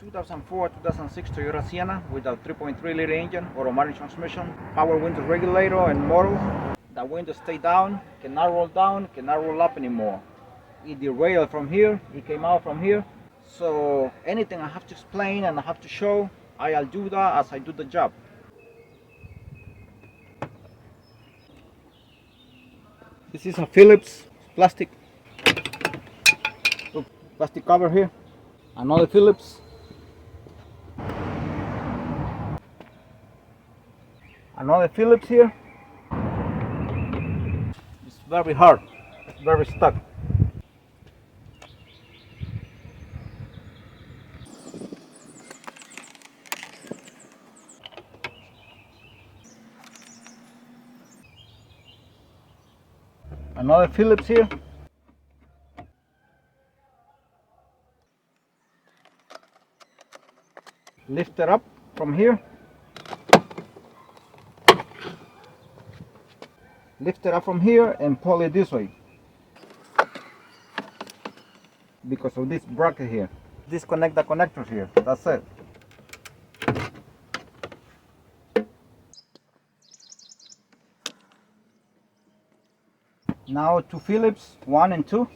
2004-2006 Toyota Sienna with a 3.3 liter engine, automatic transmission, power window regulator and motor. The window stay down, cannot roll down, cannot roll up anymore. It derailed from here, it came out from here. So anything I have to explain and I have to show, I'll do that as I do the job. This is a Phillips plastic cover here. Another Phillips. Another Phillips here. It's very hard. It's very stuck. Another Phillips here. Lift it up from here. Lift it up from here and pull it this way because of this bracket here. Disconnect the connectors here. That's it. Now two Phillips, 1 and 2.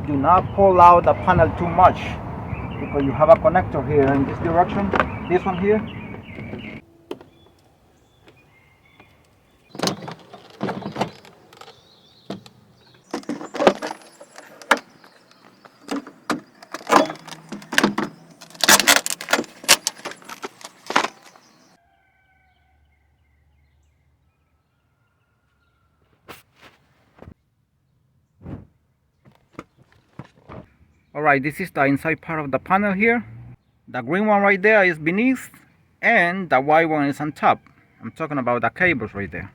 Do not pull out the panel too much because you have a connector here in this direction, this one here. Alright, this is the inside part of the panel here. The green one right there is beneath and the white one is on top. I'm talking about the cables right there.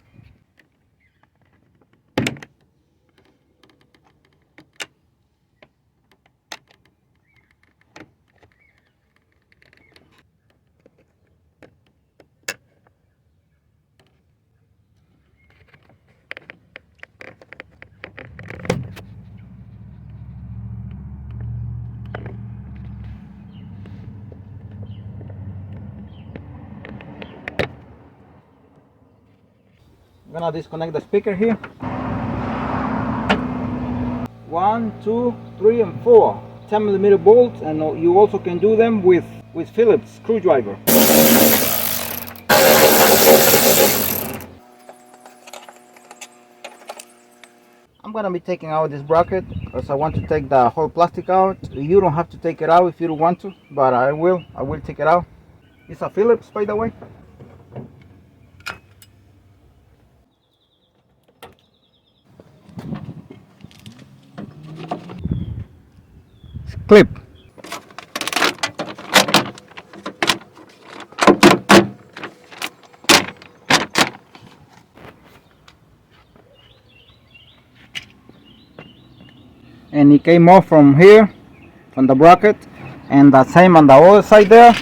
I'm gonna disconnect the speaker here. 1, 2, 3, and 4 10mm bolts, and you also can do them with Phillips screwdriver. I'm gonna be taking out this bracket because I want to take the whole plastic out. You don't have to take it out if you don't want to, but I will take it out. It's a Phillips, by the way. Clip. And it came off from here, from the bracket, and the same on the other side there,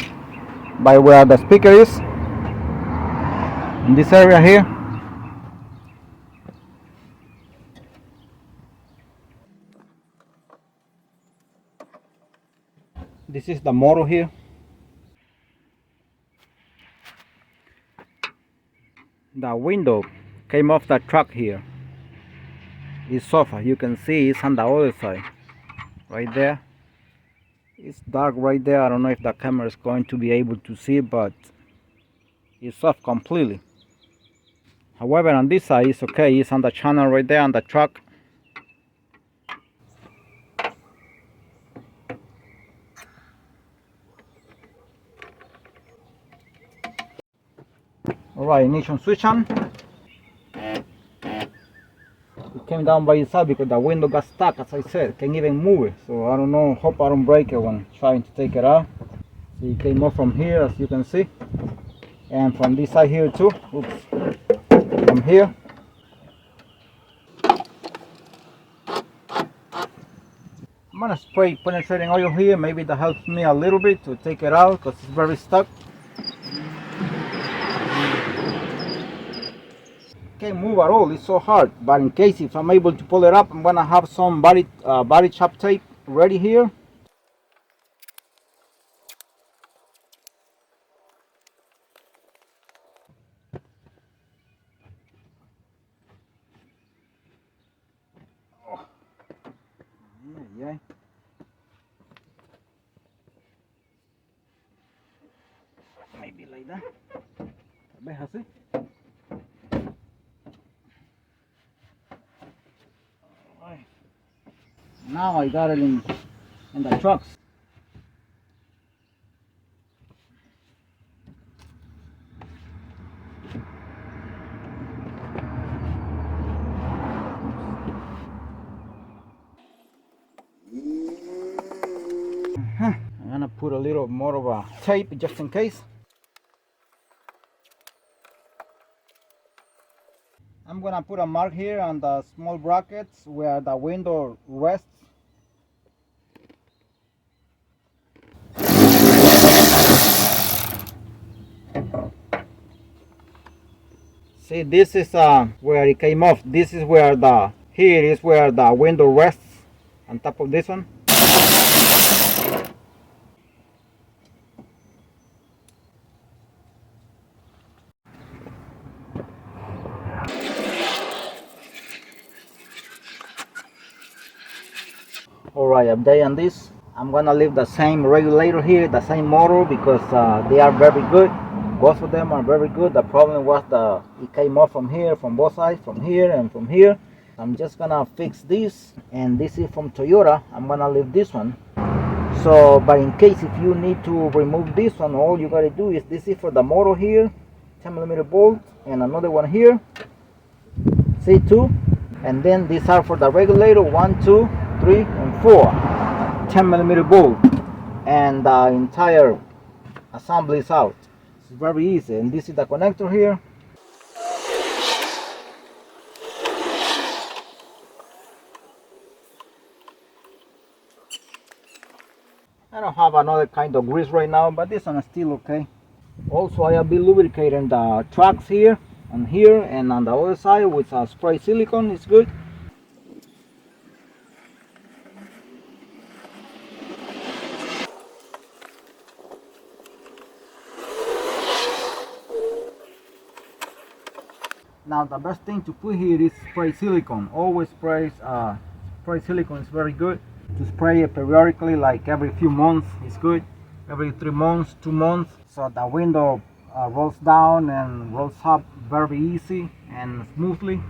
by where the speaker is, in this area here. This is the motor here. The window came off the truck here. It's soft, you can see it's on the other side, right there. It's dark right there. I don't know if the camera is going to be able to see, but it's off completely. However, on this side it's okay. It's on the channel right there on the truck. Alright, ignition switch on. It came down by itself because the window got stuck, as I said. Can't even move it. So I don't know, hope I don't break it when trying to take it out. So it came off from here, as you can see. And from this side here too. Oops. From here. I'm I'm gonna spray penetrating oil here. Maybe that helps me a little bit to take it out because it's very stuck. Can't move at all. It's so hard. But in case if I'm able to pull it up, I'm gonna have some body chop tape ready here. Oh. Yeah. Maybe like that. A ver así. Alright. Now I got it in the trucks. I'm gonna put a little more of a tape just in case. I'm gonna put a mark here on the small brackets where the window rests. See, this is where it came off. This is where here is where the window rests on top of this one. Alright, I've done this. I'm gonna leave the same regulator here, the same motor, because they are very good. Both of them are very good. The problem was it came off from here, from both sides, from here and from here. I'm just gonna fix this, and this is from Toyota. I'm gonna leave this one. So, but in case if you need to remove this one, all you gotta do is this is for the motor here, 10mm bolt, and another one here. See, two, and then these are for the regulator, 1, 2, 3, and 4. 10mm bolt, and the entire assembly is out. It's very easy, and this is the connector here. I don't have another kind of grease right now, but this one is still okay. Also, I have been lubricating the tracks here and on the other side with spray silicone. It's good. Now the best thing to put here is spray silicone. Always spray silicone is very good. To spray it periodically, like every few months is good. Every 3 months, 2 months, so the window rolls down and rolls up very easy and smoothly,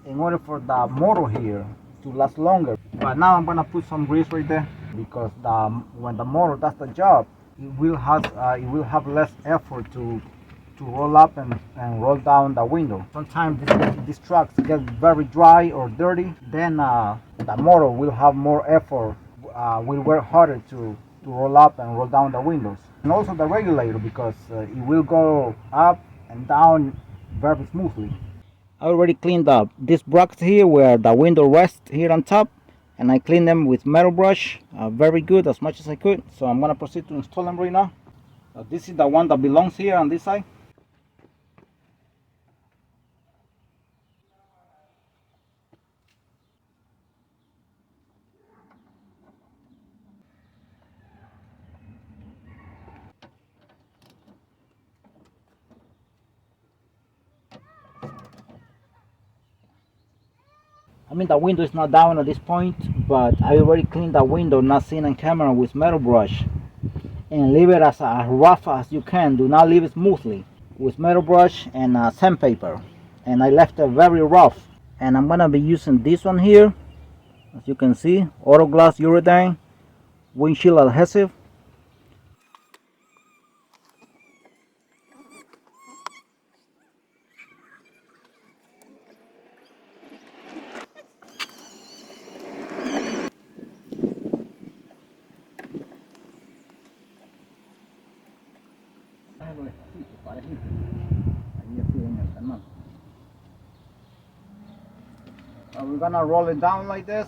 in order for the motor here to last longer. But now I'm gonna put some grease right there, because when the motor does the job, it will have less effort to roll up and roll down the window. Sometimes these trucks get very dry or dirty, then the motor will have more effort, will work harder to roll up and roll down the windows. And also the regulator, because it will go up and down very smoothly. I already cleaned up these brackets here where the window rests here on top, and I cleaned them with metal brush very good, as much as I could. So I'm gonna proceed to install them right now. This is the one that belongs here on this side. I mean, the window is not down at this point, but I already cleaned the window, not seen on camera, with metal brush. And leave it as rough as you can. Do not leave it smoothly, with metal brush and sandpaper. And I left it very rough. And I'm gonna be using this one here, as you can see, auto glass urethane windshield adhesive. We're gonna roll it down like this.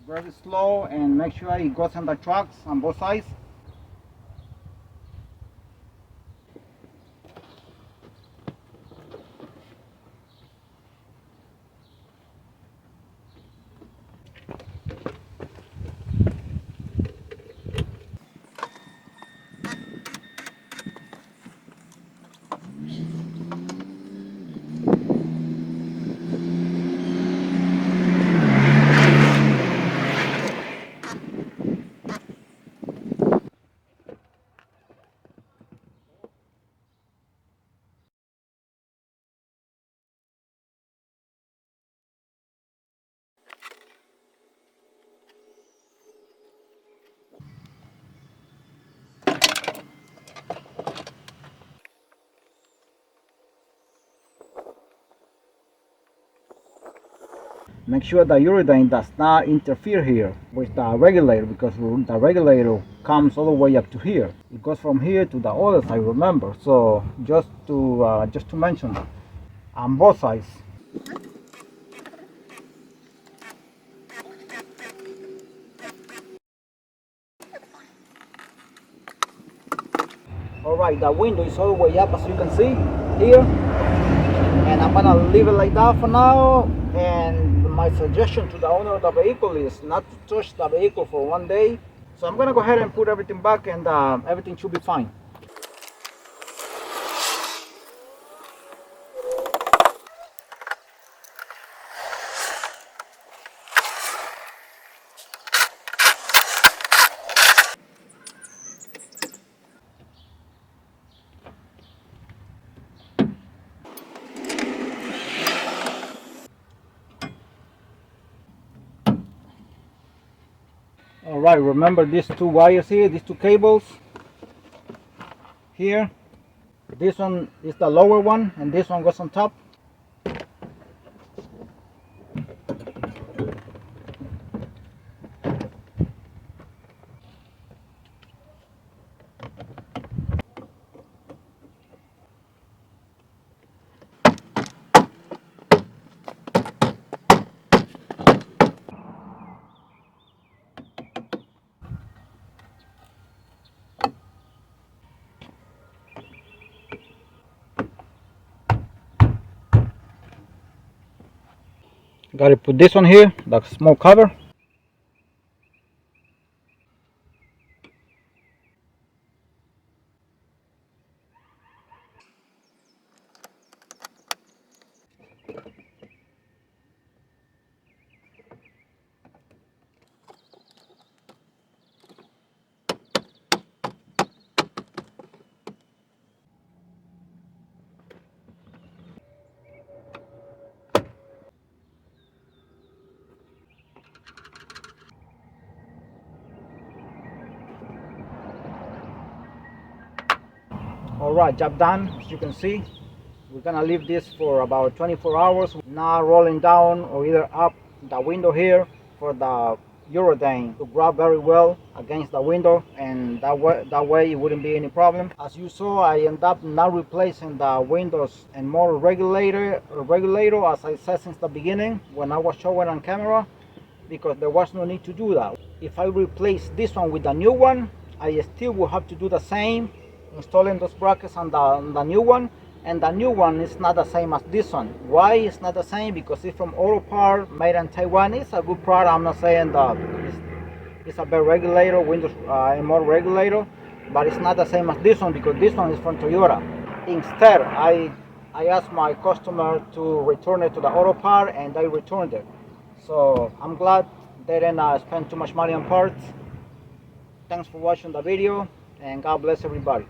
Very slow, and make sure it goes on the tracks on both sides. Make sure the uridine does not interfere here with the regulator, because the regulator comes all the way up to here. It goes from here to the other side, remember. So just to mention that on both sides. Alright, the window is all the way up, as you can see here, and I'm gonna leave it like that for now. And my suggestion to the owner of the vehicle is not to touch the vehicle for 1 day. So I'm gonna go ahead and put everything back, and everything should be fine. Alright, remember these two wires here, these two cables here. This one is the lower one, and this one goes on top. Gotta put this one here, the small cover. Alright, job done. As you can see, we're gonna leave this for about 24 hours. Now rolling down or either up the window here for the uridine to grab very well against the window, and that way it wouldn't be any problem. As you saw, I end up not replacing the windows and motor regulator as I said since the beginning when I was showing on camera, because there was no need to do that. If I replace this one with the new one, I still will have to do the same, installing those brackets on the new one, and the new one is not the same as this one. Why it's not the same? Because it's from auto part, made in Taiwan. It's a good product. I'm not saying that it's a bad regulator, windows and motor regulator, but it's not the same as this one, because this one is from Toyota. Instead, I asked my customer to return it to the auto part, and they returned it. So I'm glad they didn't spend too much money on parts. Thanks for watching the video, and God bless everybody.